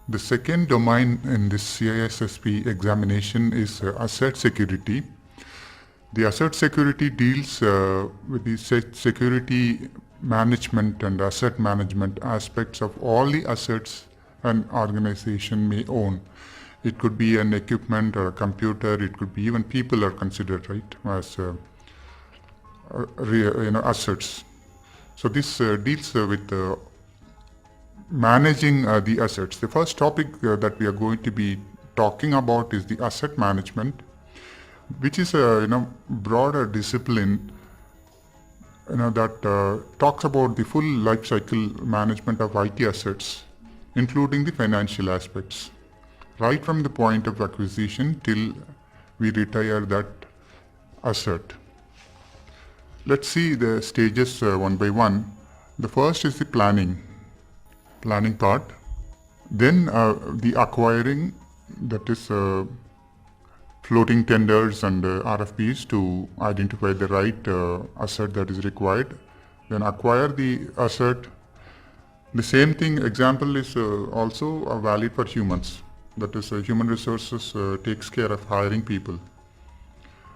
The second domain in this CISSP examination is asset security. The asset security deals with the security management and asset management aspects of all the assets an organization may own. It could be an equipment or a computer. It could be even people are considered, right, as assets. So this deals with managing the assets. The first topic that we are going to be talking about is the asset management, which is a broader discipline that talks about the full life cycle management of IT assets, including the financial aspects, right from the point of acquisition till we retire that asset. Let's see the stages one by one. The first is the planning part. Then the acquiring, that is floating tenders and RFPs to identify the right asset that is required. Then acquire the asset. The same thing example is also valid for humans. That is human resources takes care of hiring people.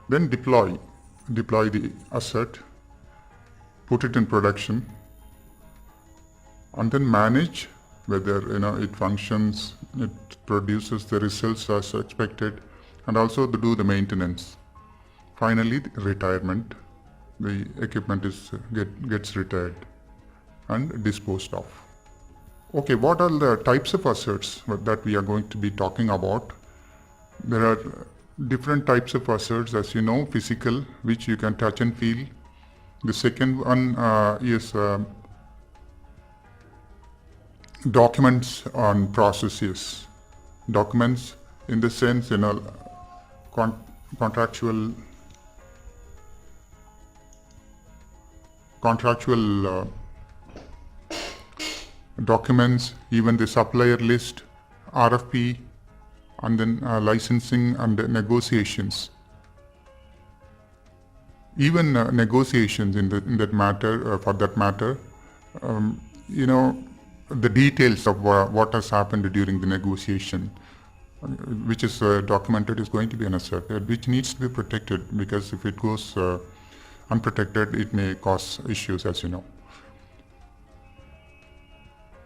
Then deploy the asset, put it in production, and then manage whether it functions, it produces the results as expected, and also to do the maintenance. Finally, the retirement. The equipment gets retired and disposed of. Okay, what are the types of assets that we are going to be talking about? There are different types of assets, as you know. Physical, which you can touch and feel. The second one is documents and processes. Documents in the sense, contractual documents, even the supplier list, RFP, and then licensing and negotiations. Even negotiations in that matter, for that matter, the details of what has happened during the negotiation, which is documented, is going to be an asset which needs to be protected, because if it goes unprotected, it may cause issues, as you know.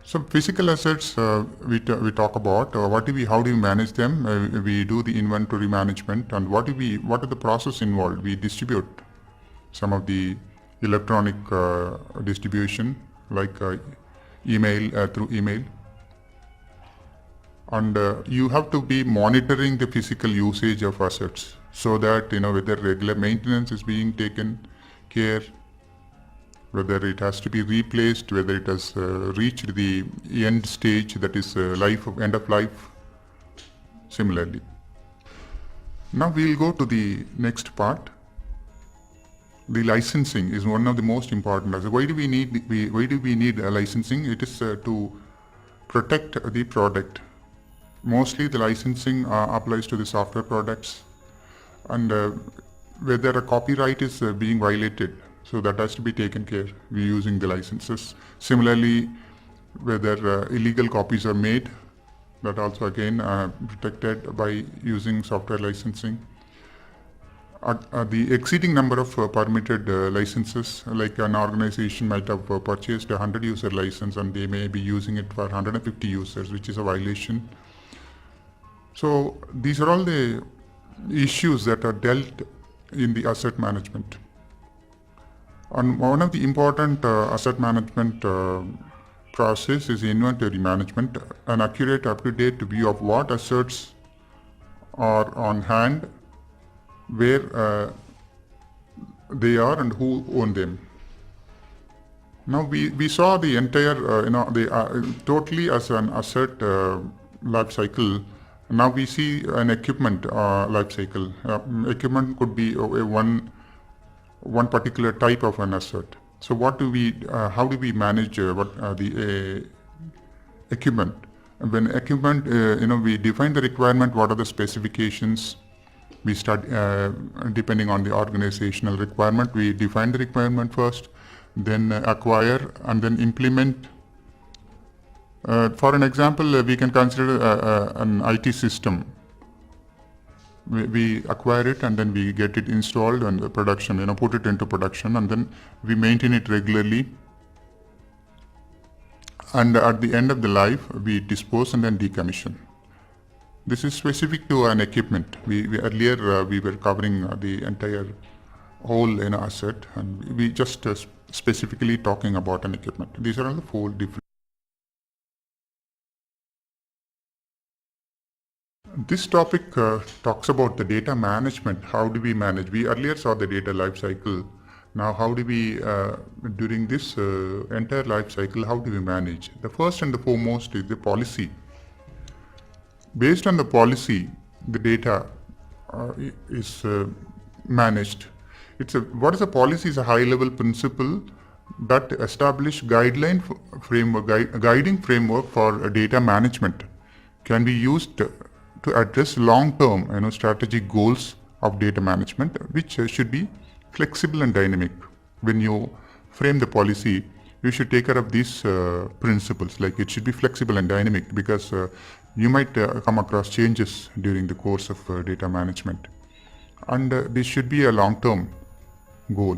So physical assets we talk about. How do we manage them? We do the inventory management, and what are the process involved? We distribute some of the electronic distribution, like email, through email, and you have to be monitoring the physical usage of assets, so that whether regular maintenance is being taken care, whether it has to be replaced, whether it has reached the end stage, that is end of life. Similarly, now we'll go to the next part. The licensing is one of the most important. Why do we need licensing? It is to protect the product. Mostly the licensing applies to the software products, and whether a copyright is being violated, so that has to be taken care. We're using the licenses. Similarly, whether illegal copies are made, that also again protected by using software licensing. The exceeding number of permitted licenses, like an organization might have purchased a 100 user license and they may be using it for 150 users, which is a violation. So these are all the issues that are dealt in the asset management. And one of the important asset management process is inventory management, an accurate, up-to-date view of what assets are on hand, where they are, and who own them. Now we saw the entire totally as an asset life cycle. Now we see an equipment life cycle. Equipment could be one particular type of an asset. So how do we manage the equipment? When equipment, we define the requirement, what are the specifications. We start, depending on the organizational requirement, we define the requirement first, then acquire, and then implement For an example, we can consider an IT system. We acquire it and then we get it installed and production, put it into production, and then we maintain it regularly. And at the end of the life, we dispose and then decommission. This is specific to an equipment. We earlier we were covering the entire whole asset, and we just specifically talking about an equipment. These are all the four different. This topic talks about the data management. How do we manage? We earlier saw the data life cycle. Now, how do we, during this entire life cycle, how do we manage? The first and the foremost is the policy. Based on the policy, the data is managed. What is a policy? Is a high-level principle that establish guideline framework, guiding framework for data management. Can be used to address long-term, strategic goals of data management, which should be flexible and dynamic. When you frame the policy, you should take care of these principles. Like it should be flexible and dynamic because you might come across changes during the course of data management, and this should be a long-term goal.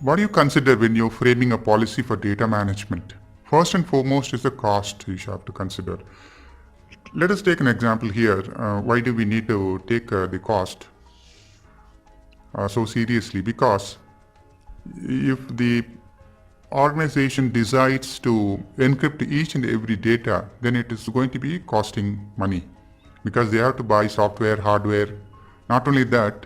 What do you consider when you're framing a policy for data management? First and foremost is the cost you should have to consider. Let us take an example here. Why do we need to take the cost so seriously? Because if the organization decides to encrypt each and every data, then it is going to be costing money because they have to buy software, hardware. Not only that,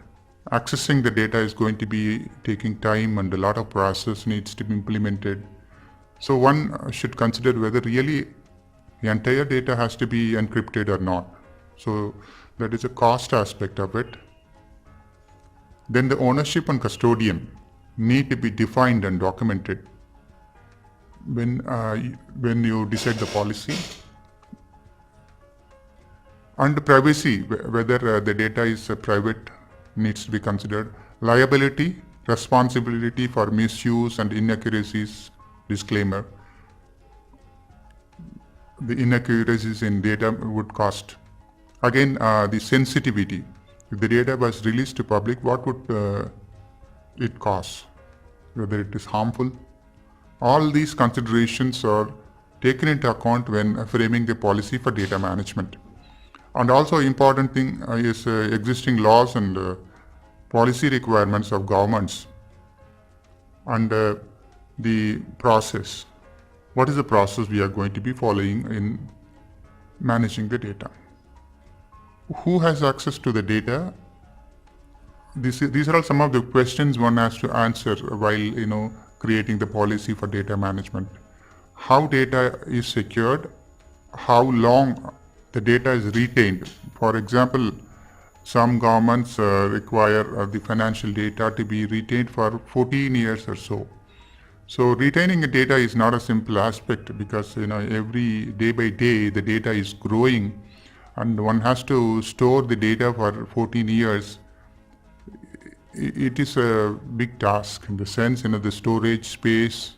accessing the data is going to be taking time and a lot of process needs to be implemented. So one should consider whether really the entire data has to be encrypted or not. So that is a cost aspect of it. Then the ownership and custodian need to be defined and documented when you decide the policy. And privacy, whether the data is private, needs to be considered. Liability, responsibility for misuse and inaccuracies, disclaimer. The inaccuracies in data would cost. Again, the sensitivity. If the data was released to public, what would it cost? Whether it is harmful. All these considerations are taken into account when framing the policy for data management. And also important thing is existing laws and policy requirements of governments and the process. What is the process we are going to be following in managing the data? Who has access to the data? These are all some of the questions one has to answer while creating the policy for data management. How data is secured, how long the data is retained. For example, some governments require the financial data to be retained for 14 years or so. So retaining the data is not a simple aspect because every day by day the data is growing and one has to store the data for 14 years. It is a big task in the sense, the storage space,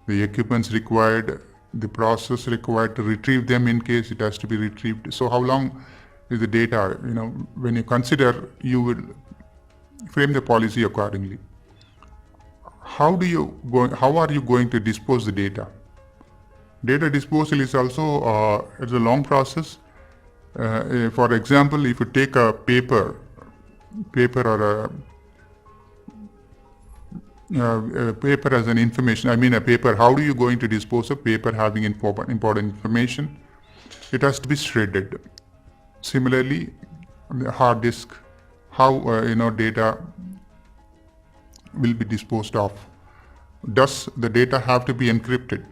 the equipments required, the process required to retrieve them in case it has to be retrieved. So how long is the data? When you consider, you will frame the policy accordingly. How are you going to dispose the data? Data disposal is also it's a long process. For example, if you take a paper or a paper as an information, a paper, how are you going to dispose of paper having important information? It has to be shredded. Similarly, the hard disk, how data will be disposed of. Does the data have to be encrypted?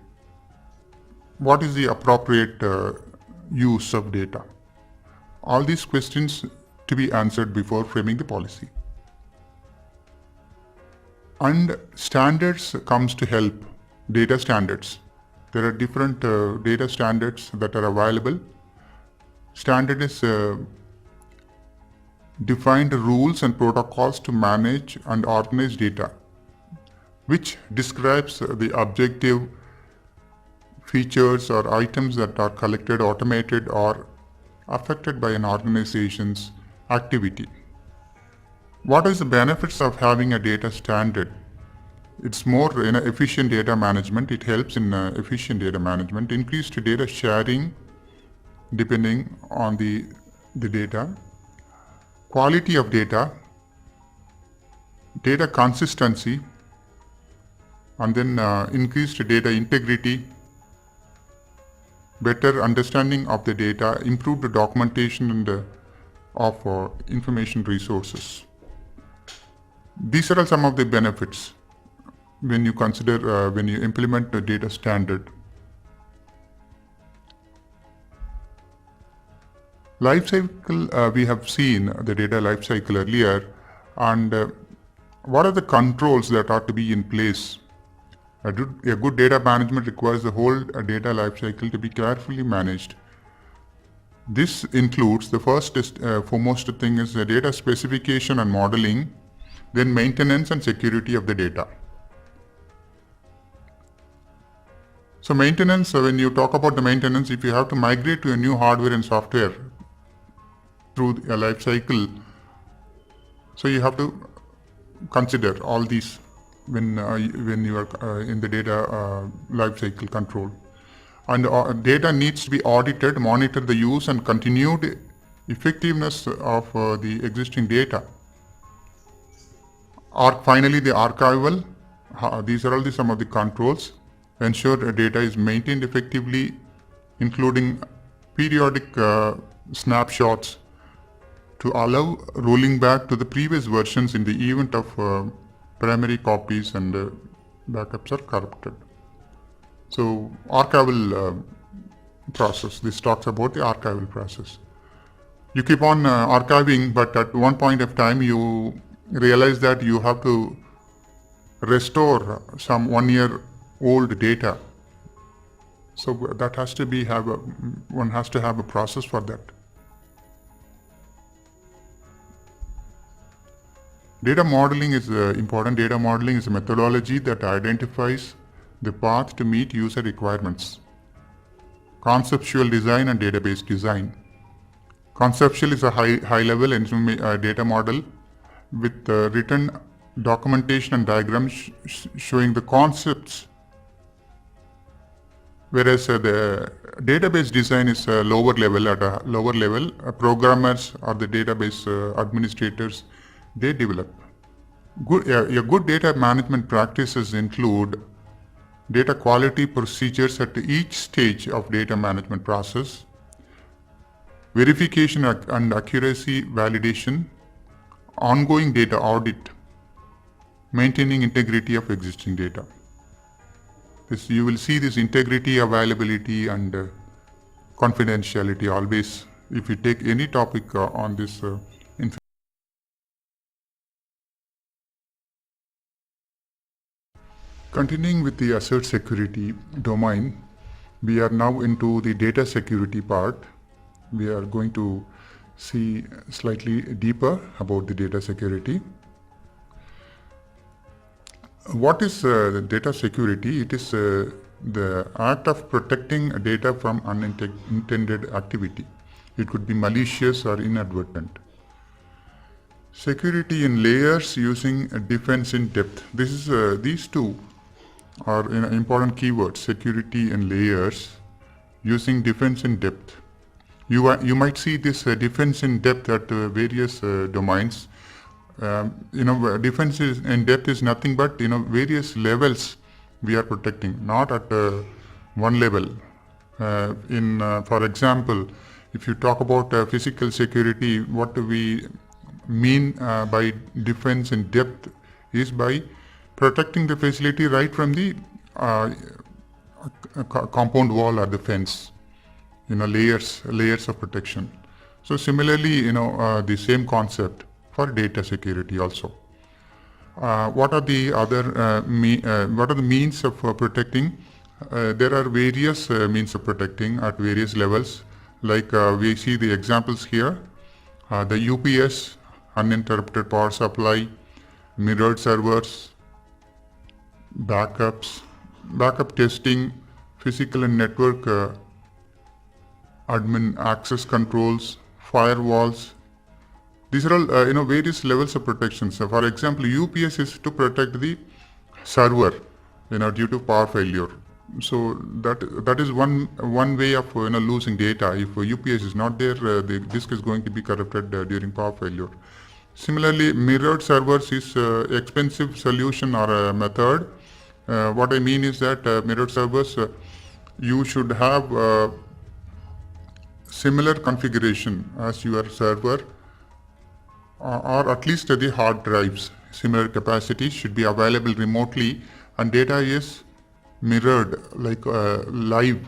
What is the appropriate use of data? All these questions to be answered before framing the policy. And standards comes to help. Data standards. There are different data standards that are available. Standard is defined rules and protocols to manage and organize data, which describes the objective, features or items that are collected, automated, or affected by an organization's activity. What is the benefits of having a data standard? It's more efficient data management. It helps in efficient data management, increased data sharing depending on the data, quality of data, data consistency, and then increased data integrity, better understanding of the data, improved documentation and of information resources. These are all some of the benefits when you consider when you implement the data standard. Life cycle, we have seen the data life cycle earlier, and what are the controls that are to be in place? A good data management requires the whole data life cycle to be carefully managed. This includes the foremost thing is the data specification and modeling, then maintenance and security of the data. So maintenance, when you talk about the maintenance, if you have to migrate to a new hardware and software through a life cycle, so you have to consider all these when you are in the data life cycle control. And data needs to be audited, monitor the use and continued effectiveness of the existing data. Finally, the archival. These are all some of the controls. Ensure data is maintained effectively, including periodic snapshots to allow rolling back to the previous versions in the event of primary copies and backups are corrupted. So archival process, this talks about the archival process. You keep on archiving, but at one point of time you realize that you have to restore some 1 year old data. So that has to be one has to have a process for that. Data modeling is important. Data modeling is a methodology that identifies the path to meet user requirements. Conceptual design and database design. Conceptual is a high level data model with written documentation and diagrams showing the concepts, whereas the database design is lower level. At a lower level, programmers or the database administrators, they develop. A good data management practices include data quality procedures at each stage of data management process, verification and accuracy validation, ongoing data audit, maintaining integrity of existing data. You will see this integrity, availability and confidentiality always if you take any topic on this Continuing with the asset security domain, we are now into the data security part. We are going to see slightly deeper about the data security. What is data security? It is the act of protecting data from unintended activity. It could be malicious or inadvertent. Security in layers using defense in depth. These two are important keywords. Security in layers using defense in depth. You might see this defense in depth at various domains. Defense in depth is nothing but various levels we are protecting, not at one level. For example, if you talk about physical security, what do we mean by defense in depth is by protecting the facility right from the compound wall or the fence. Layers of protection. So similarly, the same concept for data security also. What are the other means of protecting? There are various means of protecting at various levels. Like we see the examples here. The UPS, uninterrupted power supply, mirrored servers, backup testing, physical and network admin access controls, firewalls. These are all various levels of protection. So for example, UPS is to protect the server due to power failure. So that is one way of losing data. If UPS is not there, the disk is going to be corrupted during power failure. Similarly, mirrored servers is expensive solution or a method. What I mean is that mirrored servers, you should have similar configuration as your server, or at least the hard drives. Similar capacity should be available remotely, and data is mirrored like live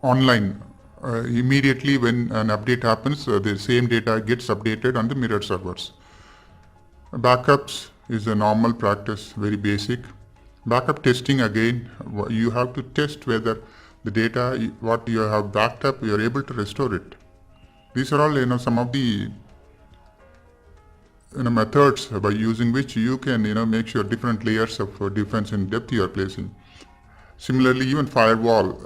online. Immediately when an update happens, the same data gets updated on the mirrored servers. Backups is a normal practice, very basic. Backup testing, again, you have to test whether the data what you have backed up, you are able to restore it. These are all some of the methods by using which you can make sure different layers of defense and depth you are placing. Similarly, even firewall,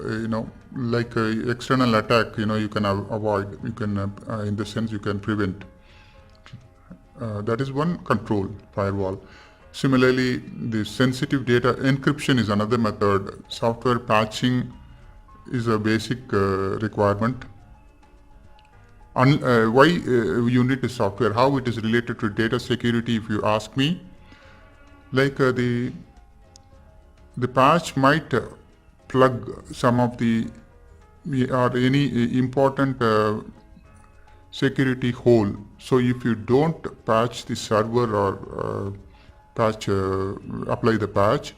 like external attack, you can avoid, you can in the sense you can prevent. That is one control, firewall. Similarly, the sensitive data encryption is another method. Software patching is a basic requirement. Why you need the software, how it is related to data security, if you ask me. Like the patch might plug some of the or any important security hole. So if you don't patch the server or apply the patch,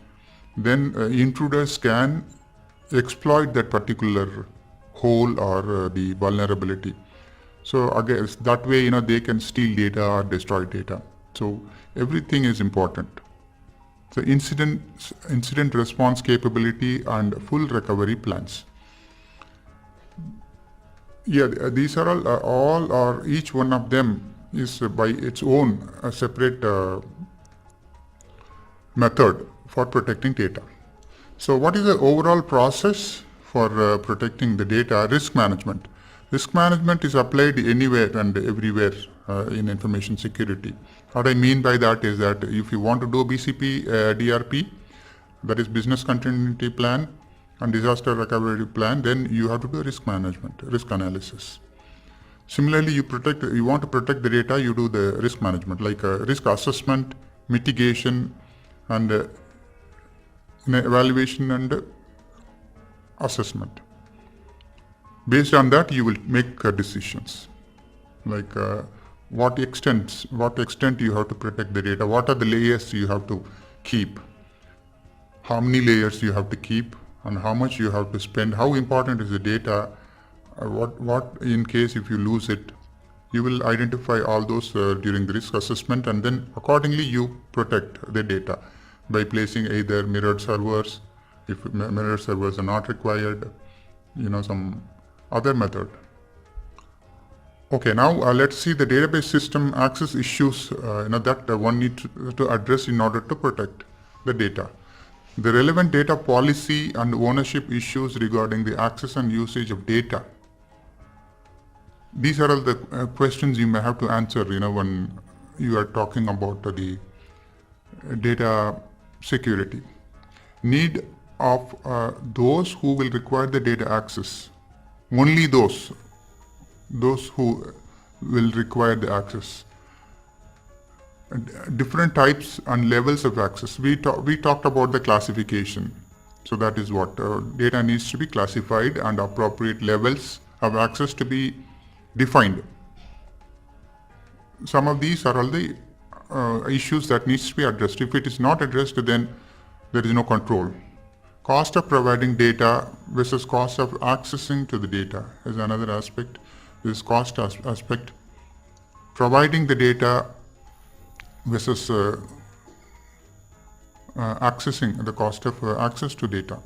then intruders can exploit that particular hole or the vulnerability. So again, that way they can steal data or destroy data. So everything is important. So incident response capability and full recovery plans. Yeah, these are all or each one of them is by its own a separate method for protecting data. So what is the overall process for protecting the data? Risk management. Risk management is applied anywhere and everywhere in information security. What I mean by that is that if you want to do BCP, DRP, that is business continuity plan and disaster recovery plan, then you have to do risk management, risk analysis. Similarly, you want to protect the data, you do the risk management like risk assessment, mitigation, and evaluation and assessment. Based on that, you will make decisions like what extent you have to protect the data, what are the layers you have to keep, how many layers you have to keep, and how much you have to spend, how important is the data, what in case if you lose it. You will identify all those during the risk assessment, and then accordingly you protect the data by placing either mirrored servers, if mirrored servers are not required, some other method. Okay, now let's see the database system access issues that one needs to address in order to protect the data. The relevant data policy and ownership issues regarding the access and usage of data. These are all the questions you may have to answer when you are talking about the data security. Need of those who will require the data access. Only those who will require the access. Different types and levels of access. We talked about the classification. So that is what data needs to be classified and appropriate levels of access to be defined. Some of these are all the issues that needs to be addressed. If it is not addressed, then there is no control. Cost of providing data versus cost of accessing to the data is another aspect. This cost aspect. Providing the data versus accessing, the cost of access to data.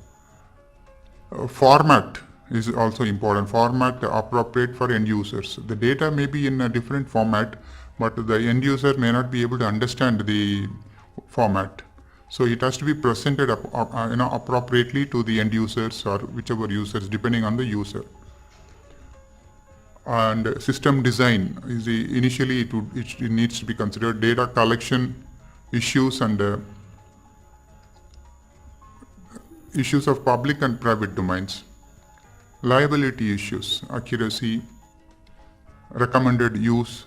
Format is also important. Format appropriate for end users. The data may be in a different format, but the end user may not be able to understand the format. So it has to be presented appropriately to the end users or whichever users, depending on the user. And system design is initially it needs to be considered data collection issues and issues of public and private domains, liability issues, accuracy, recommended use.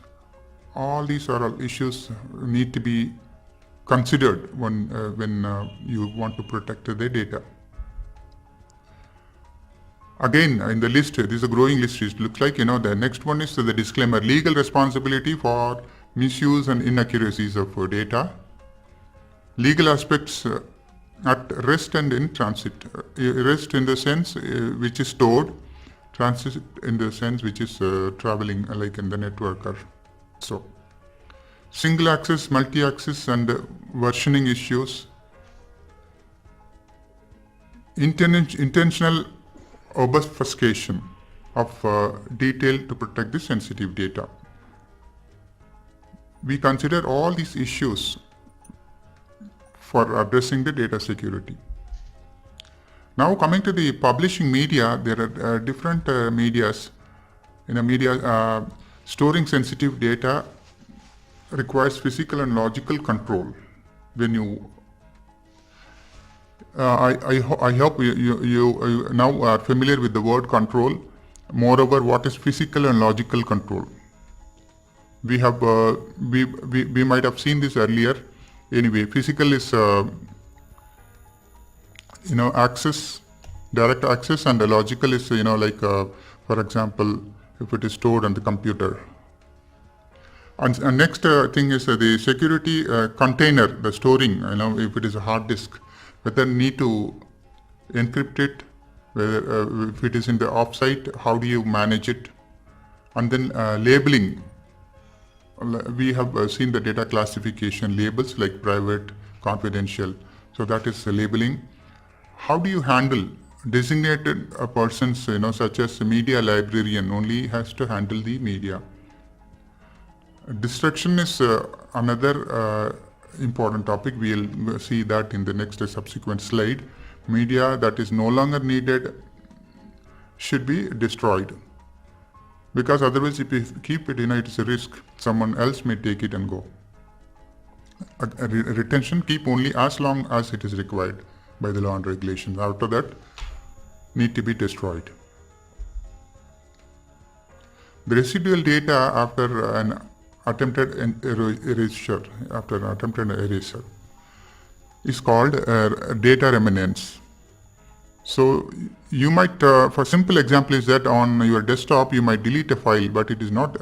All these are all issues need to be considered when you want to protect the data. Again, in the list, this is a growing list. It looks like, the next one is the disclaimer, legal responsibility for misuse and inaccuracies of data. Legal aspects at rest and in transit. Rest in the sense which is stored, transit in the sense which is traveling like in the network or so. Single access, multi-access and versioning issues. Intentional obfuscation of detail to protect the sensitive data. We consider all these issues for addressing the data security. Now coming to the publishing media, there are different medias. In a media, storing sensitive data requires physical and logical control. When you I hope you now are familiar with the word control. Moreover, what is physical and logical control? We have we might have seen this earlier. Anyway, physical is access, direct access, and the logical is for example, if it is stored on the computer. And next thing is the security container, the storing. If it is a hard disk, whether need to encrypt it, whether if it is in the offsite, how do you manage it? And then labeling. We have seen the data classification labels like private, confidential. So that is labeling. How do you handle designated persons, such as a media librarian only has to handle the media. Destruction is another important topic. We'll see that in the next subsequent slide. Media that is no longer needed should be destroyed. Because otherwise if you keep it, it is a risk. Someone else may take it and go. Retention, keep only as long as it is required by the law and regulations. After that, need to be destroyed. The residual data after an attempted erasure, is called data remnants. So you might, for simple example is that on your desktop you might delete a file, but it is not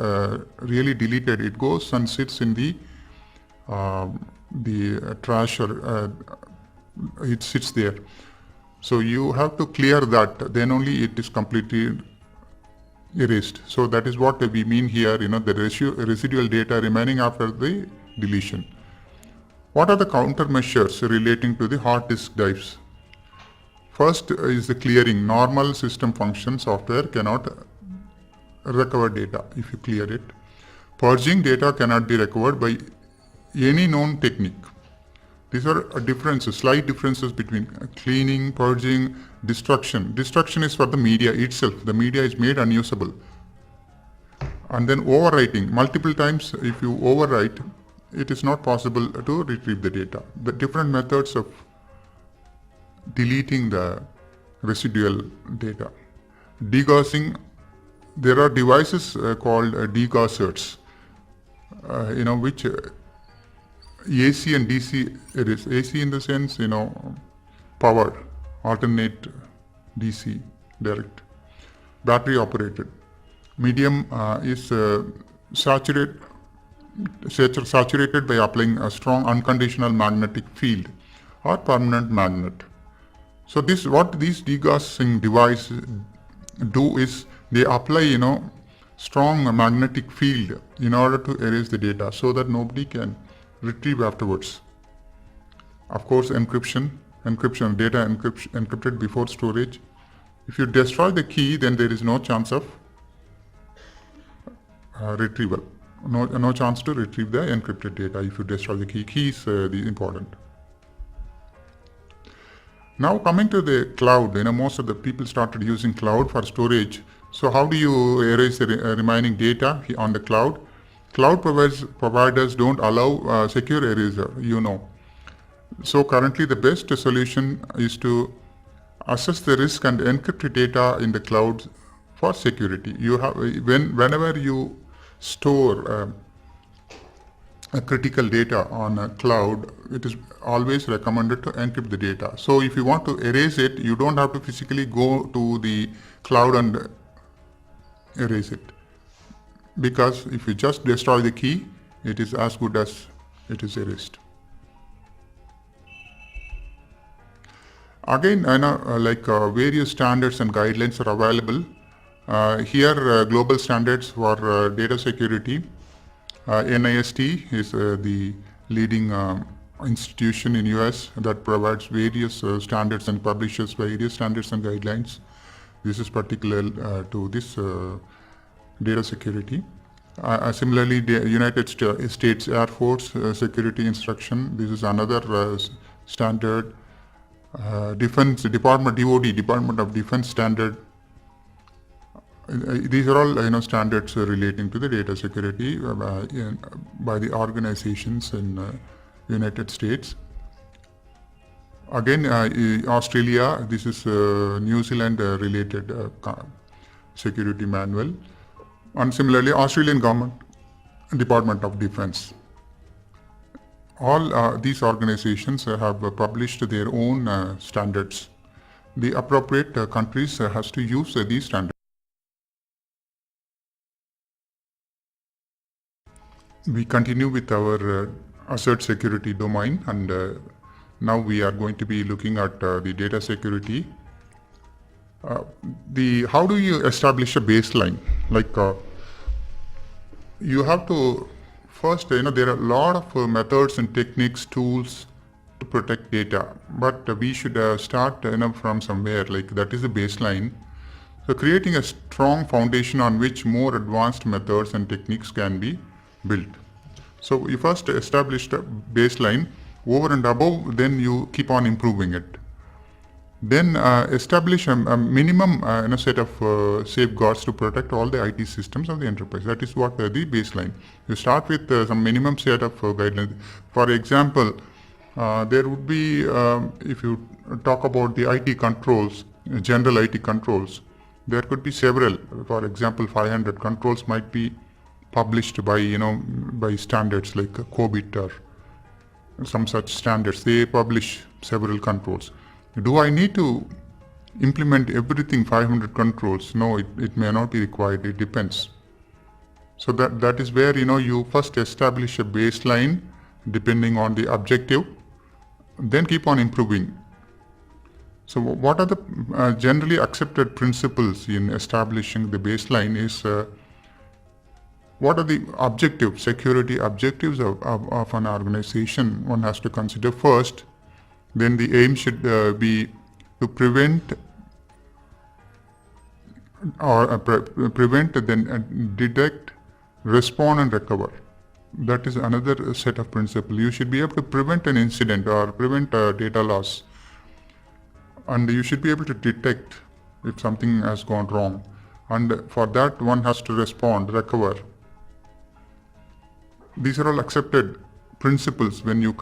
really deleted. It goes and sits in the trash, or it sits there. So you have to clear that, then only it is completely erased. So that is what we mean here, the residual data remaining after the deletion. What are the countermeasures relating to the hard disk drives? First is the clearing. Normal system function software cannot recover data if you clear it. Purging data cannot be recovered by any known technique. These are differences, slight differences between cleaning, purging, destruction. Destruction is for the media itself. The media is made unusable. And then overwriting. Multiple times if you overwrite, it is not possible to retrieve the data. The different methods of deleting the residual data. Degaussing, there are devices called degaussers, which AC and DC erase. AC in the sense, power, alternate DC, direct. Battery operated. Medium is saturated by applying a strong unconditional magnetic field or permanent magnet. So what these degaussing devices do is they apply, strong magnetic field in order to erase the data so that nobody can retrieve afterwards. Of course, encryption, data encrypted before storage. If you destroy the key, then there is no chance of retrieval. No chance to retrieve the encrypted data if you destroy the key. Key is the important. Now coming to the cloud, most of the people started using cloud for storage. So how do you erase the remaining data on the cloud? Cloud providers don't allow secure erasure. So currently the best solution is to assess the risk and encrypt data in the cloud for security. Whenever you store a critical data on a cloud, it is always recommended to encrypt the data. So if you want to erase it, you don't have to physically go to the cloud and erase it. Because if you just destroy the key, it is as good as it is erased. Again, various standards and guidelines are available. Here, global standards for data security. NIST is the leading institution in US that provides various standards and publishes various standards and guidelines. This is particular to this data security. Similarly, the United States Air Force Security Instruction. This is another standard. Defense Department, DoD, Department of Defense standard. These are all standards relating to the data security by the organizations in United States. Again, Australia, this is New Zealand related security manual. And similarly, Australian government, Department of Defense. All these organizations have published their own standards. The appropriate countries has to use these standards. We continue with our asset security domain, and now we are going to be looking at the data security. How do you establish a baseline? You have to first, there are a lot of methods and techniques, tools to protect data, but we should start from somewhere. That is the baseline. So creating a strong foundation on which more advanced methods and techniques can be built. So you first establish a baseline, over and above, then you keep on improving it. Then establish a minimum set of safeguards to protect all the IT systems of the enterprise. That is what the baseline. You start with some minimum set of guidelines. For example, there would be, if you talk about the IT controls, general IT controls, there could be several. For example, 500 controls might be published by standards like COBIT or some such standards. They publish several controls. Do I need to implement everything 500 controls? No, it may not be required. It depends. So that is where you first establish a baseline depending on the objective, then keep on improving. So what are the generally accepted principles in establishing the baseline is what are the objectives, security objectives of an organization one has to consider first. Then the aim should be to prevent then detect, respond and recover. That is another set of principles. You should be able to prevent an incident or prevent data loss. And you should be able to detect if something has gone wrong. And for that one has to respond, recover. These are all accepted principles when you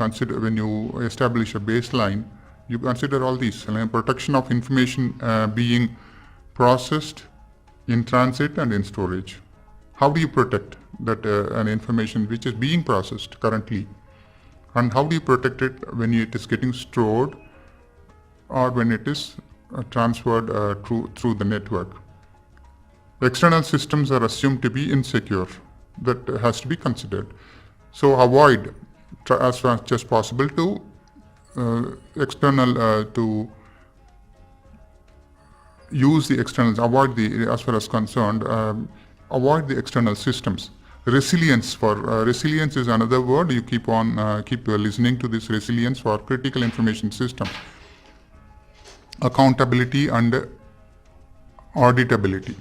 establish a baseline. You consider all these. Protection of information being processed in transit and in storage. How do you protect that an information which is being processed currently? And how do you protect it when it is getting stored or when it is transferred through the network? External systems are assumed to be insecure. That has to be considered. So avoid as much as possible to use the externals. Avoid as far as concerned, avoid the external systems. Resilience resilience is another word. You keep listening to this resilience for critical information systems. Accountability and auditability.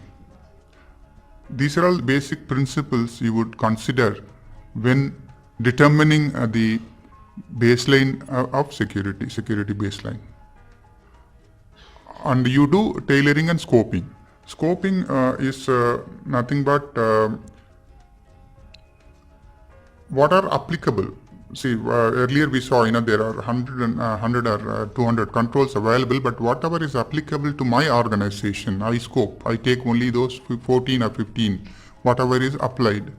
These are all basic principles you would consider when determining the baseline of security baseline. and you do tailoring and scoping. Scoping is nothing but what are applicable. See, earlier we saw, there are 100 or 200 controls available, but whatever is applicable to my organization, I scope. I take only those 14 or 15, whatever is applied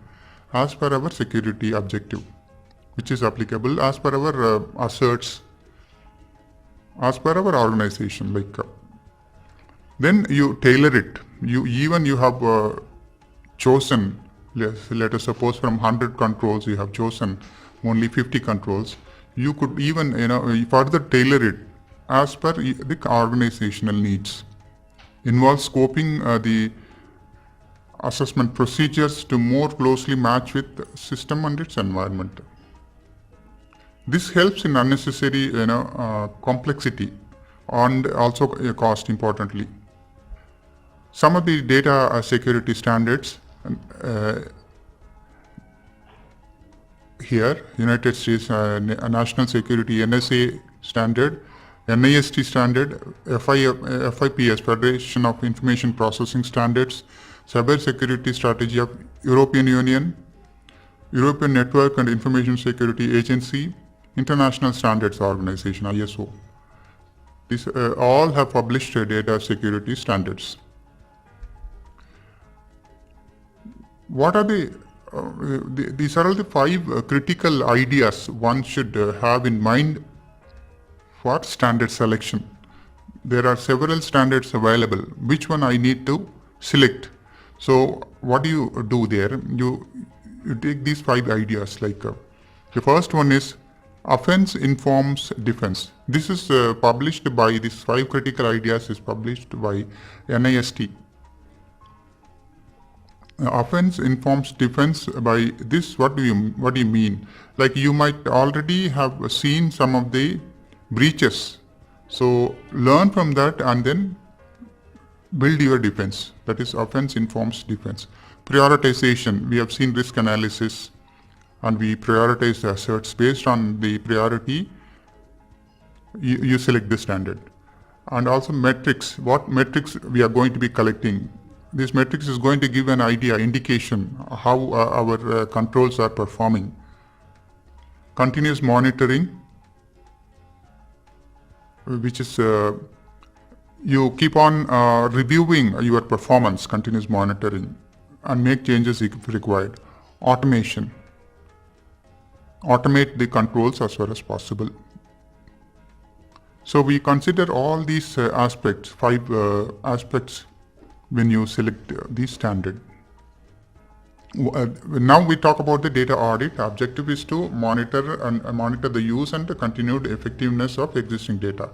as per our security objective, which is applicable as per our asserts, as per our organization. Then you tailor it. You have chosen, let us suppose from 100 controls you have chosen only 50 controls. You could even further tailor it as per the organizational needs. Involves scoping the assessment procedures to more closely match with the system and its environment. This helps in unnecessary complexity and also cost, importantly. Some of the data security standards here, United States National Security NSA standard, NIST standard, FIPS, Federation of Information Processing Standards, Cyber Security Strategy of European Union, European Network and Information Security Agency, International Standards Organization, ISO. These all have published data security standards. What are these are all the 5 critical ideas one should have in mind for standard selection. There are several standards available. Which one I need to select? So what do you do there? You take these 5 ideas. The first one is offense informs defense. This is published by these 5 critical ideas is published by NIST. Offense informs defense. By this, what do you mean? You might already have seen some of the breaches, so learn from that and then build your defense. That is, offense informs defense. Prioritization. We have seen risk analysis and we prioritize the asserts. Based on the priority, you select the standard. And also metrics. What metrics we are going to be collecting. This metrics is going to give an idea, indication how our controls are performing. Continuous monitoring, which is you keep on reviewing your performance, continuous monitoring, and make changes if required. Automation. Automate the controls as far as possible. So we consider all these aspects, 5 aspects, when you select the standard. Now we talk about the data audit. Objective is to monitor the use and the continued effectiveness of existing data.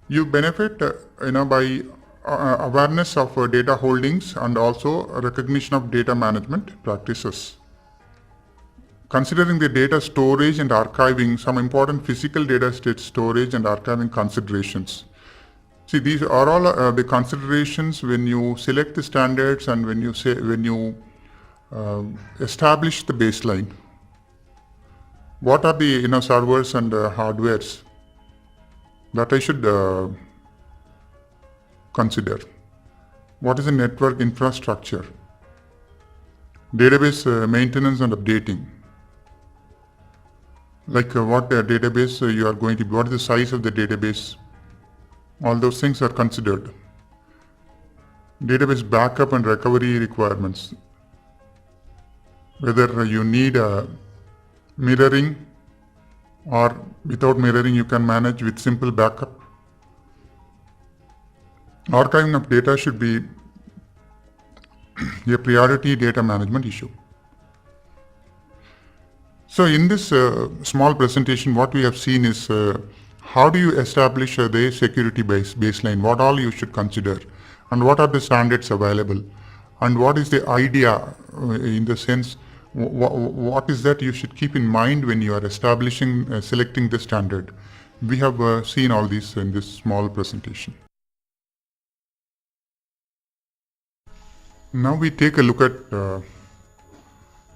You benefit by awareness of data holdings and also recognition of data management practices. Considering the data storage and archiving, some important physical data state storage and archiving considerations. See, these are all the considerations when you select the standards and when you establish the baseline. What are the servers and hardwares that I should consider? What is the network infrastructure? Database maintenance and updating. What database you are going to be, what is the size of the database? All those things are considered. Database backup and recovery requirements. Whether you need a mirroring or without mirroring you can manage with simple backup. Archiving of data should be a priority data management issue. So in this small presentation, what we have seen is how do you establish the security baseline, what all you should consider, and what are the standards available, and what is the idea in the sense, what is that you should keep in mind when you are establishing, selecting the standard. We have seen all this in this small presentation. Now we take a look at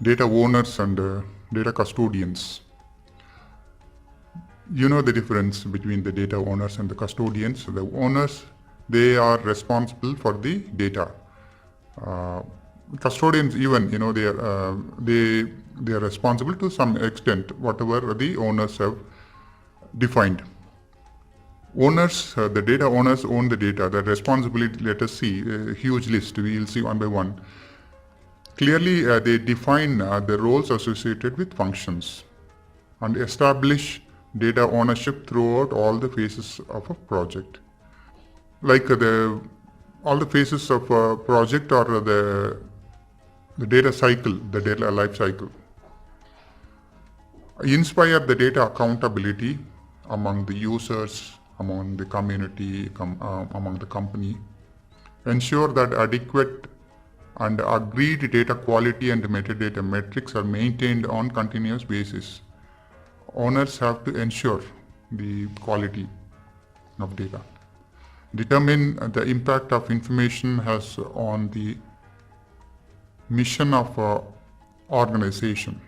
data owners and data custodians. You know the difference between the data owners and the custodians. The owners, they are responsible for the data. Uh, Custodians, even, they are responsible to some extent, whatever the owners have defined. Owners, the data owners own the data. The responsibility, let us see a huge list. We will see one by one. Clearly, they define the roles associated with functions and establish data ownership throughout all the phases of a project. Like all the phases of a project or the data cycle, the data life cycle. Inspire the data accountability among the users, among the community, among the company. Ensure that adequate and agreed data quality and metadata metrics are maintained on continuous basis. Owners have to ensure the quality of data. Determine the impact of information has on the mission of organization.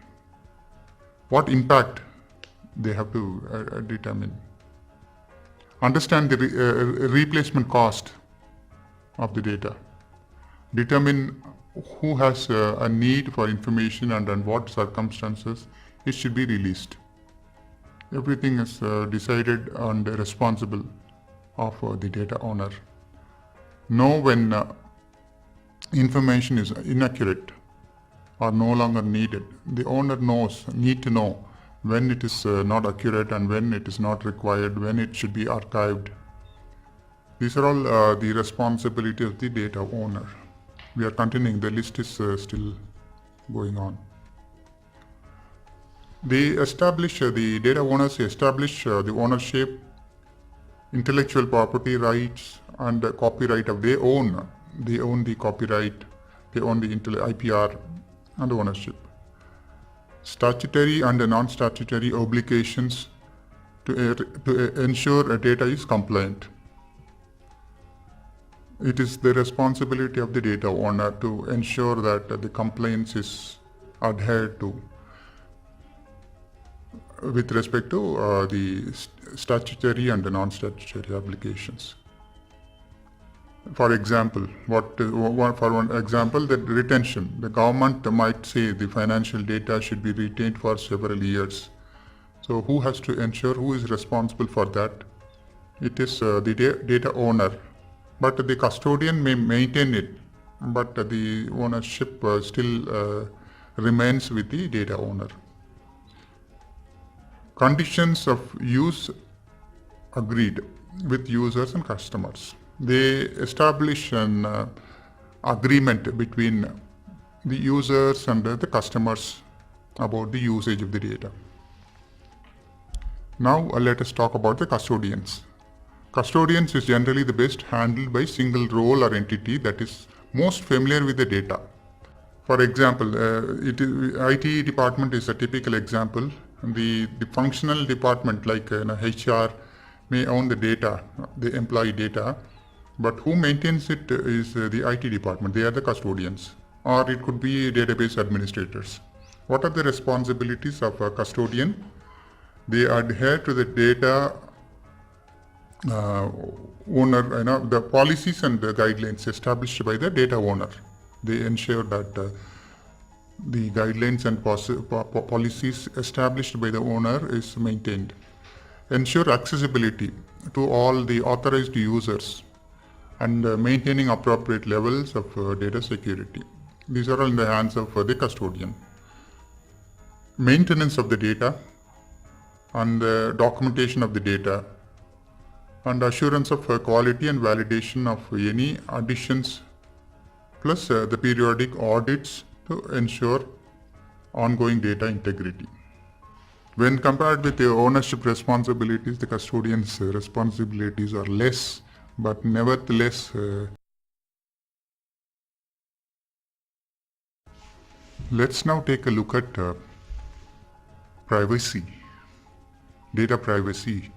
What impact they have to determine. Understand the replacement cost of the data. Determine who has a need for information and under what circumstances it should be released. Everything is decided and responsible of the data owner. Know when information is inaccurate or no longer needed. The owner need to know when it is not accurate and when it is not required, when it should be archived. These are all the responsibility of the data owner. We are continuing, the list is still going on. The data owners establish the ownership, intellectual property rights and copyright of they own the copyright, they own the IPR and ownership. Statutory and non-statutory obligations to ensure data is compliant. It is the responsibility of the data owner to ensure that the compliance is adhered to with respect to the statutory and the non-statutory obligations. For example, the retention. The government might say the financial data should be retained for several years. So who has to ensure, who is responsible for that? It is the data owner. But the custodian may maintain it, but the ownership still remains with the data owner. Conditions of use agreed with users and customers. They establish an agreement between the users and the customers about the usage of the data. Now let us talk about the custodians. Custodians is generally the best handled by single role or entity that is most familiar with the data. For example, IT department is a typical example. The functional department like HR may own the data, the employee data, but who maintains it is the IT department. They are the custodians, or it could be database administrators. What are the responsibilities of a custodian? They adhere to the data owner, the policies and the guidelines established by the data owner. They ensure that the guidelines and policies established by the owner is maintained. Ensure accessibility to all the authorized users and maintaining appropriate levels of data security. These are all in the hands of the custodian. Maintenance of the data and the documentation of the data and assurance of quality and validation of any additions, plus the periodic audits to ensure ongoing data integrity. When compared with the ownership responsibilities, the custodian's responsibilities are less, but nevertheless let's now take a look at privacy, data privacy.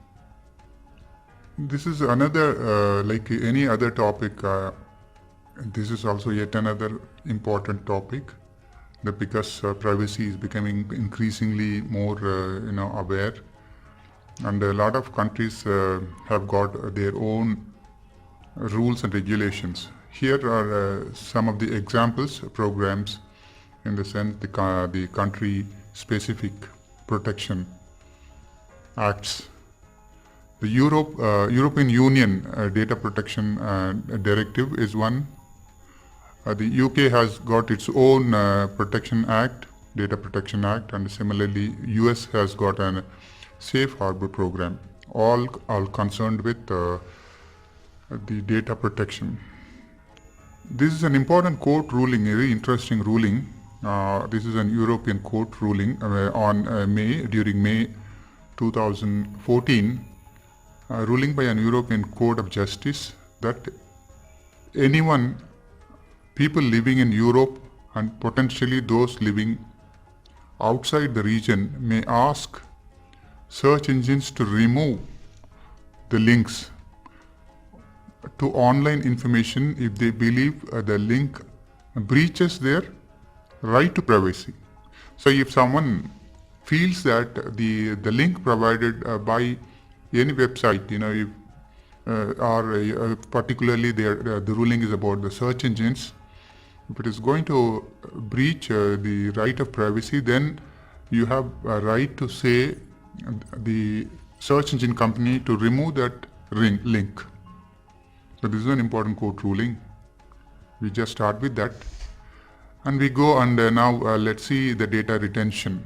This is another, like any other topic, this is also yet another important topic, because privacy is becoming increasingly more aware. and a lot of countries have got their own rules and regulations. Here are some of the examples programs, in the sense the country specific protection acts. The European Union Data Protection Directive is one. The UK has got its own Protection Act, Data Protection Act, and similarly US has got a Safe Harbor program, all concerned with the data protection. This is an important court ruling, a very interesting ruling. This is an European court ruling during May 2014, ruling by an European Court of Justice that people living in Europe and potentially those living outside the region may ask search engines to remove the links to online information if they believe the link breaches their right to privacy. So if someone feels that the link provided by any website, particularly the ruling is about the search engines, if it is going to breach the right of privacy, then you have a right to say the search engine company to remove that link. So this is an important court ruling. We just start with that. And we go and now let's see the data retention.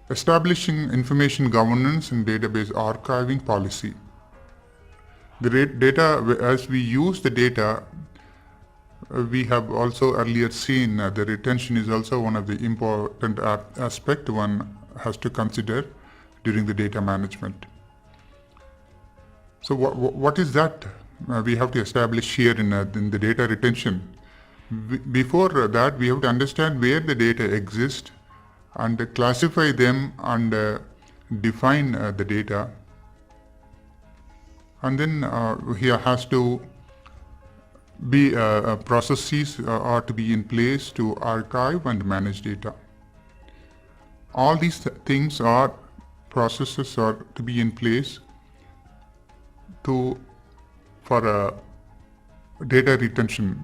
Establishing information governance and database archiving policy. The data, as we use the data, we have also earlier seen the retention is also one of the important aspect one has to consider during the data management. So what is that we have to establish here in the data retention? Before that, we have to understand where the data exists and classify them and define the data. And then here has to be processes are to be in place to archive and manage data. All these things are processes are to be in place for data retention.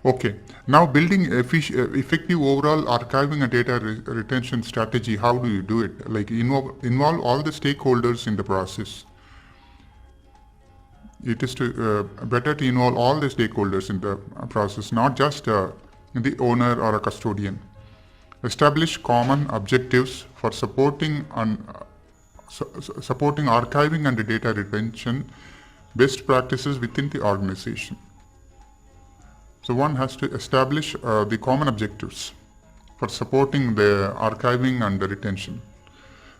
Okay, now building effective overall archiving and data retention strategy. How do you do it? Like involve all the stakeholders in the process. It is better to involve all the stakeholders in the process, not just the owner or a custodian. Establish common objectives for supporting archiving and data retention best practices within the organization. So one has to establish the common objectives for supporting the archiving and the retention.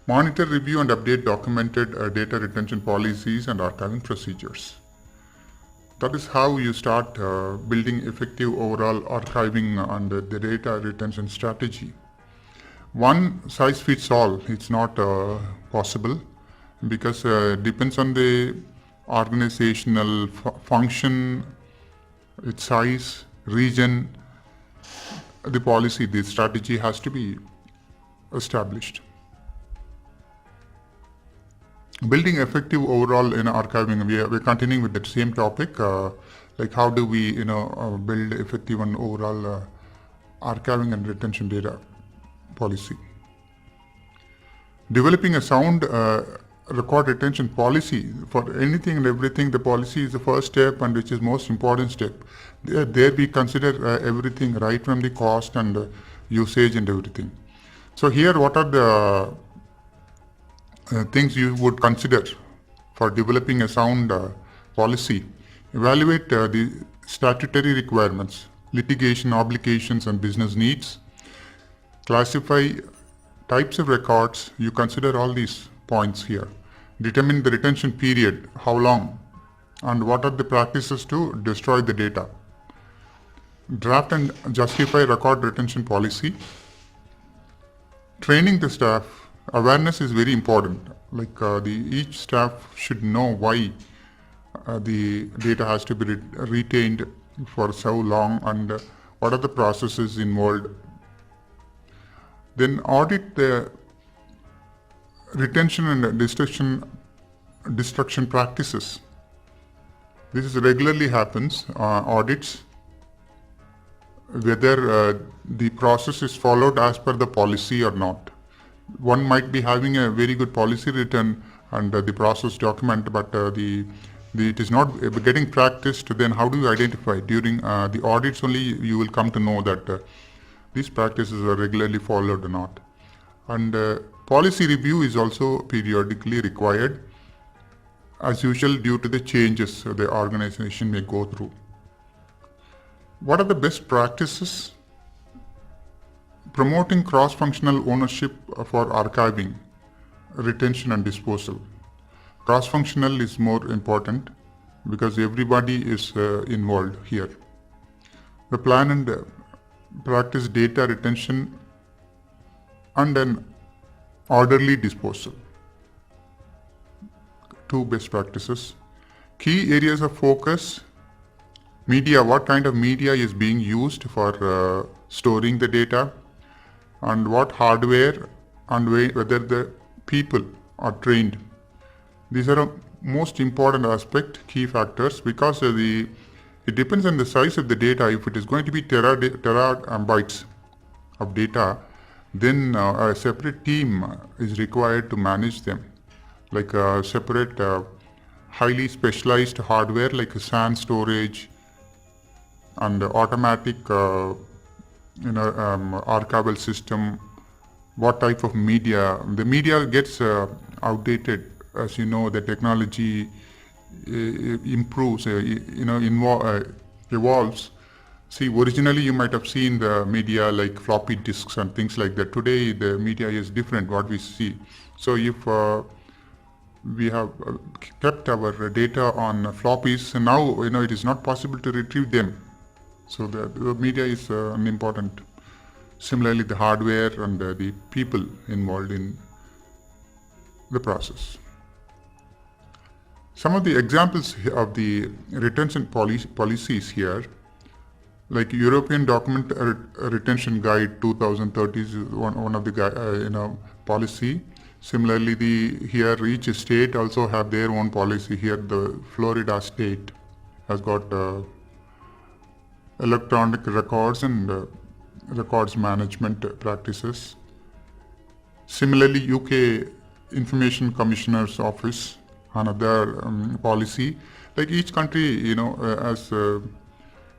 Monitor, review and update documented data retention policies and archiving procedures. That is how you start building effective overall archiving and the data retention strategy. One size fits all, it's not possible, because it depends on the organizational function, its size, region, the policy, the strategy has to be established. Building effective overall archiving, we're continuing with that same topic, like how do we build effective and overall archiving and retention data policy. Developing a sound record retention policy for anything and everything. The policy is the first step and which is most important step. There we consider everything right from the cost and usage and everything. So here what are the things you would consider for developing a sound policy? Evaluate the statutory requirements, litigation obligations and business needs. Classify types of records. You consider all these points here. Determine the retention period, how long, and what are the practices to destroy the data. Draft and justify record retention policy. Training the staff. Awareness is very important. Like each staff should know why the data has to be retained for so long and what are the processes involved. Then audit the retention and destruction practices. This is regularly happens, audits, whether the process is followed as per the policy or not. One might be having a very good policy written and the process document, but it is not getting practiced. Then how do you identify? During the audits only you will come to know that these practices are regularly followed or not. And policy review is also periodically required, as usual, due to the changes the organization may go through. What are the best practices? Promoting cross-functional ownership for archiving, retention and disposal. Cross-functional is more important because everybody is involved here. The plan and practice data retention and an orderly disposal. Two best practices. Key areas of focus. Media, what kind of media is being used for storing the data, and what hardware, and whether the people are trained. These are a most important aspect, key factors, because it depends on the size of the data. If it is going to be terabytes of data, then a separate team is required to manage them, like a separate highly specialized hardware like a SAN storage and automatic archival system. What type of media? The media gets outdated. As you know, the technology improves, evolves. See, originally you might have seen the media like floppy disks and things like that. Today the media is different, what we see. So if we have kept our data on floppies, now it is not possible to retrieve them. So the media is an important. Similarly, the hardware and the people involved in the process. Some of the examples of the retention policies here, like European Document Retention Guide 2030 is one of the policy. Similarly, here each state also have their own policy. Here the Florida state has got electronic records and records management practices. Similarly, UK Information Commissioner's Office, another policy. Like each country, as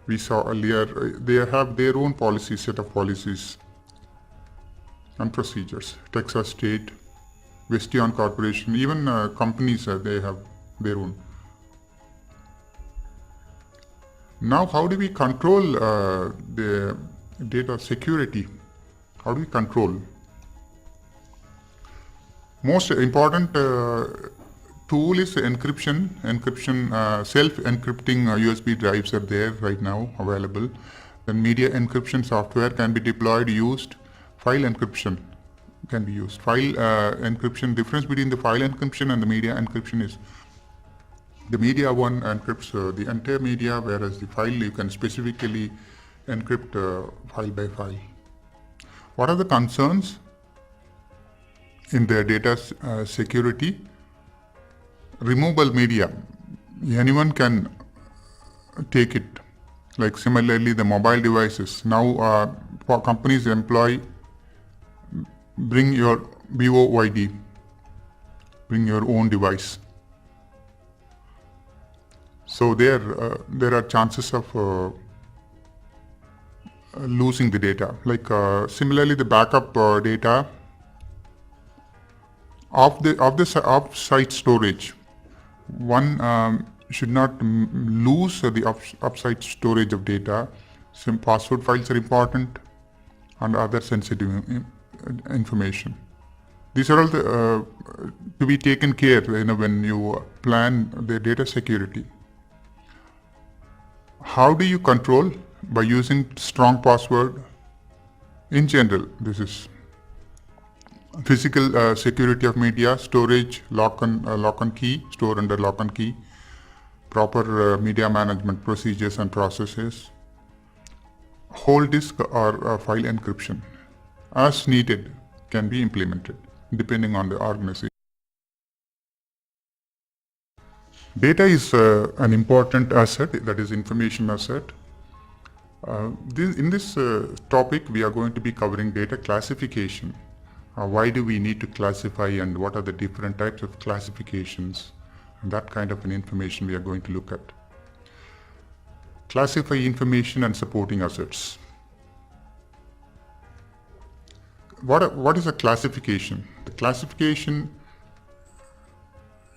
we saw earlier, they have their own policy, set of policies and procedures. Texas State, Westion Corporation, even companies, they have their own. Now, how do we control the data security? How do we control? Most important tool is encryption. Self-encrypting USB drives are there right now available. Then media encryption software can be deployed, used. File encryption can be used. File encryption, difference between the file encryption and the media encryption is the media one encrypts the entire media, whereas the file you can specifically encrypt file by file. What are the concerns in the data security? Removable media, anyone can take it. Like similarly, the mobile devices. Now, companies employ bring your BOYD, bring your own device. So there are chances of losing the data. Like similarly, the backup data of the off-site storage. One should not lose the off-site storage of data. Some password files are important and other sensitive information. These are all to be taken care when you plan the data security. How do you control? By using strong password. In general, this is physical security of media, storage, lock and key, store under lock and key, proper media management procedures and processes, whole disk or file encryption. as needed can be implemented depending on the organization. Data is an important asset, that is information asset. In this topic, we are going to be covering data classification. Why do we need to classify and what are the different types of classifications? And that kind of an information we are going to look at. Classify information and supporting assets. What is a classification? The classification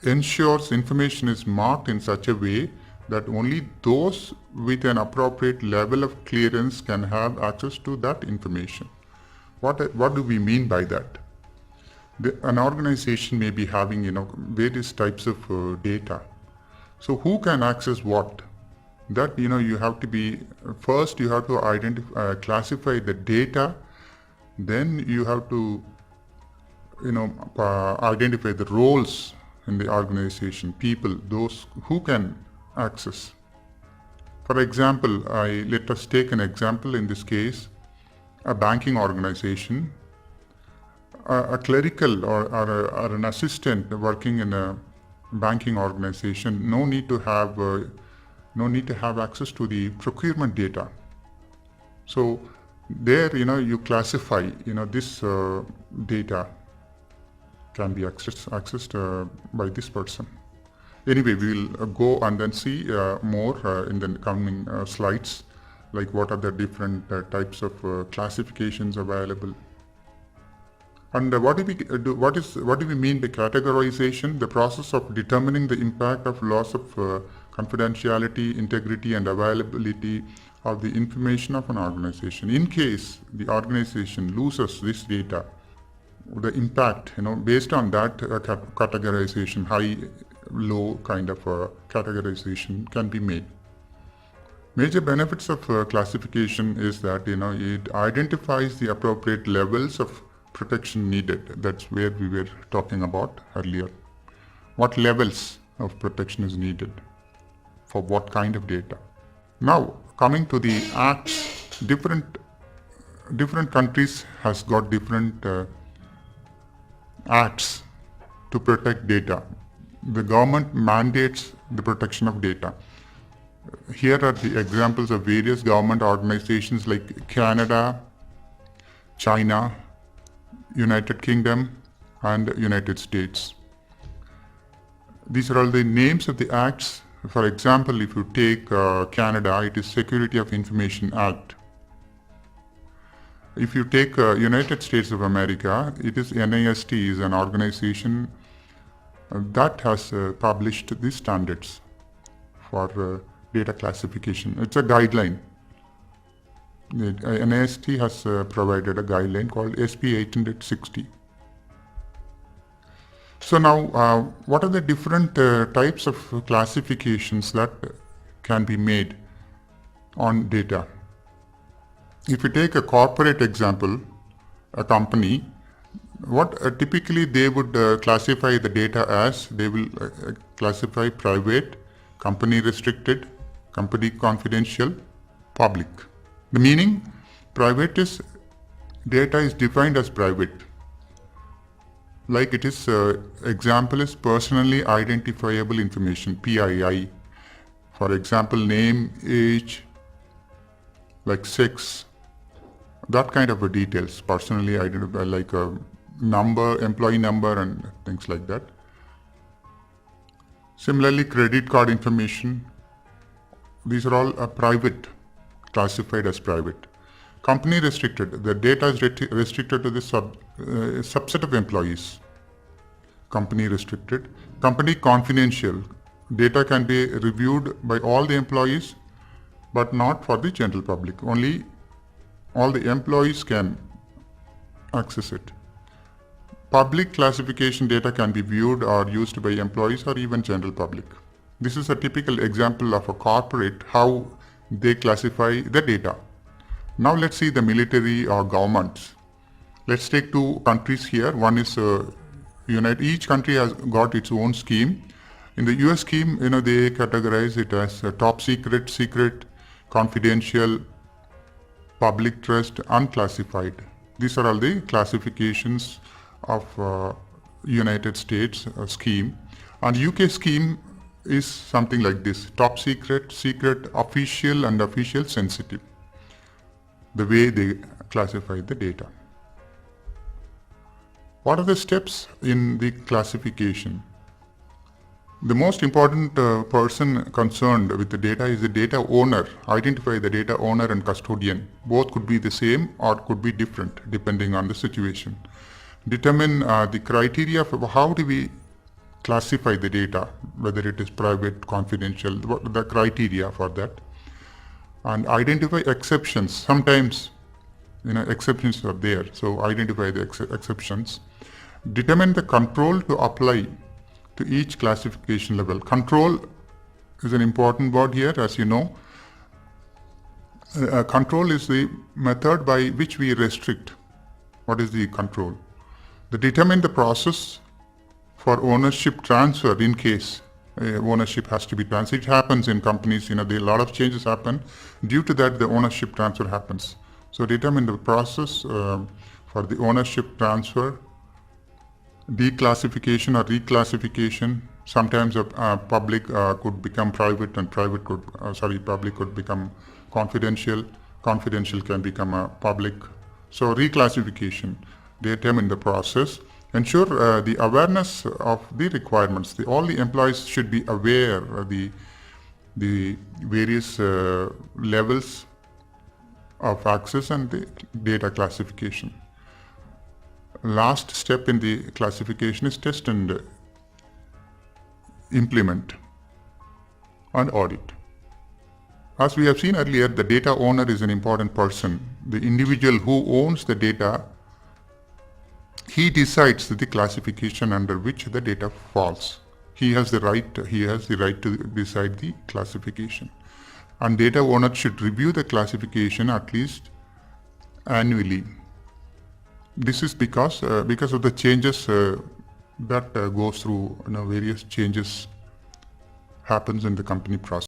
ensures information is marked in such a way that only those with an appropriate level of clearance can have access to that information. What do we mean by that? An organization may be having various types of data. So who can access what? That you have to be first you have to identify classify the data, then you have to identify the roles in the organization, people, those who can access. For example, let us take an example in this case, a banking organization. A clerical or an assistant working in a banking organization no need to have access to the procurement data. So there you classify this data can be accessed by this person. Anyway, we will go and then see more in the coming slides, like what are the different types of classifications available. And what do we mean by categorization? The process of determining the impact of loss of confidentiality, integrity, and availability of the information of an organization. In case the organization loses this data, the impact, based on that categorization, high, low kind of categorization can be made. Major benefits of classification is that it identifies the appropriate levels of protection needed. That's where we were talking about earlier. What levels of protection is needed for what kind of data? Now, coming to the acts, different countries has got different acts to protect data. The government mandates the protection of data. Here are the examples of various government organizations like Canada, China, United Kingdom, and United States. These are all the names of the acts. For example, if you take Canada, it is Security of Information Act. If you take United States of America, it is NIST, is an organization that has published the standards for data classification. It's a guideline. The NIST has provided a guideline called SP 860. So now, what are the different types of classifications that can be made on data? If you take a corporate example, a company, what typically they would classify the data as, they will classify private, company restricted, company confidential, public. The meaning, private is, data is defined as private. Like it is, example is personally identifiable information, PII. For example, name, age, like sex, that kind of details, personally identified, like a number, employee number, and things like that. Similarly, credit card information, these are all private, classified as private. Company restricted, the data is restricted to the subset of employees. Company restricted. Company confidential, data can be reviewed by all the employees, but not for the general public. Only all the employees can access it. Public classification data can be viewed or used by employees or even general public. This is a typical example of a corporate, how they classify the data. Now let's see the military or governments. Let's take two countries here. One is each country has got its own scheme. In the US scheme, they categorize it as top secret, secret, confidential, public trust, unclassified. These are all the classifications of United States scheme. And UK scheme is something like this: top secret, secret, official, and official sensitive. The way they classify the data. What are the steps in the classification? The most important person concerned with the data is the data owner. Identify the data owner and custodian. Both could be the same or could be different depending on the situation. Determine the criteria for how do we classify the data, whether it is private, confidential, what the criteria for that. And identify exceptions. Sometimes exceptions are there, so identify the exceptions. Determine the control to apply to each classification level. Control is an important word here, as you know. Control is the method by which we restrict. What is the control? Determine the process for ownership transfer in case ownership has to be transferred. It happens in companies, a lot of changes happen. Due to that, the ownership transfer happens. So determine the process for the ownership transfer, declassification or reclassification. Sometimes public could become private, and public could become confidential. Confidential can become public. So reclassification. Determine the process. Ensure the awareness of the requirements. All the employees should be aware of the various levels of access and the data classification. Last step in the classification is test and implement and audit. As we have seen earlier, the data owner is an important person. The individual who owns the data, he decides the classification under which the data falls. He has the right to decide the classification. And data owner should review the classification at least annually. This is because of the changes that goes through, various changes happens in the company process.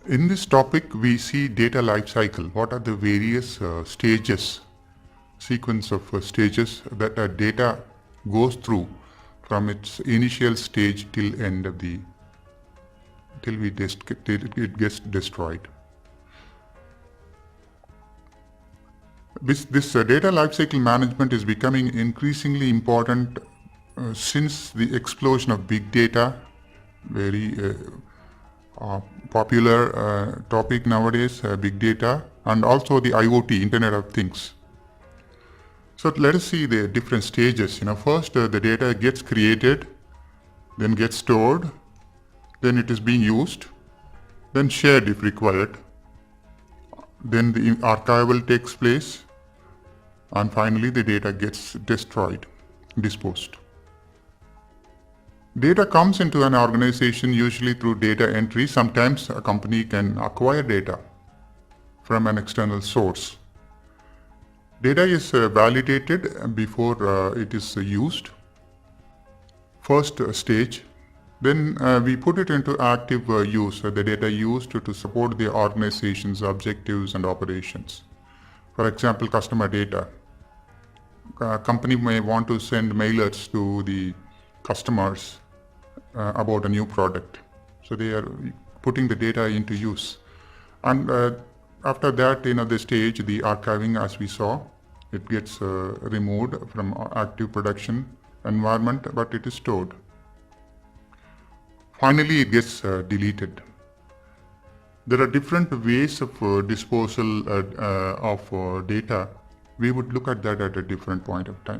In this topic, we see data life cycle. What are the various stages, sequence of stages that data goes through from its initial stage till it gets destroyed. This data lifecycle management is becoming increasingly important since the explosion of big data, very popular topic nowadays, big data, and also the IoT, Internet of Things. So let us see the different stages. First the data gets created, then gets stored, then it is being used, then shared if required, then the archival takes place, and finally the data gets destroyed, disposed. Data comes into an organization usually through data entry. Sometimes a company can acquire data from an external source. Data is validated before it is used. First stage. Then we put it into active use, the data used to support the organization's objectives and operations. For example, customer data. A company may want to send mailers to the customers about a new product. So they are putting the data into use. And after that, the stage, the archiving, as we saw, it gets removed from active production environment, but it is stored. Finally, it gets deleted. There are different ways of disposal of data. We would look at that at a different point of time.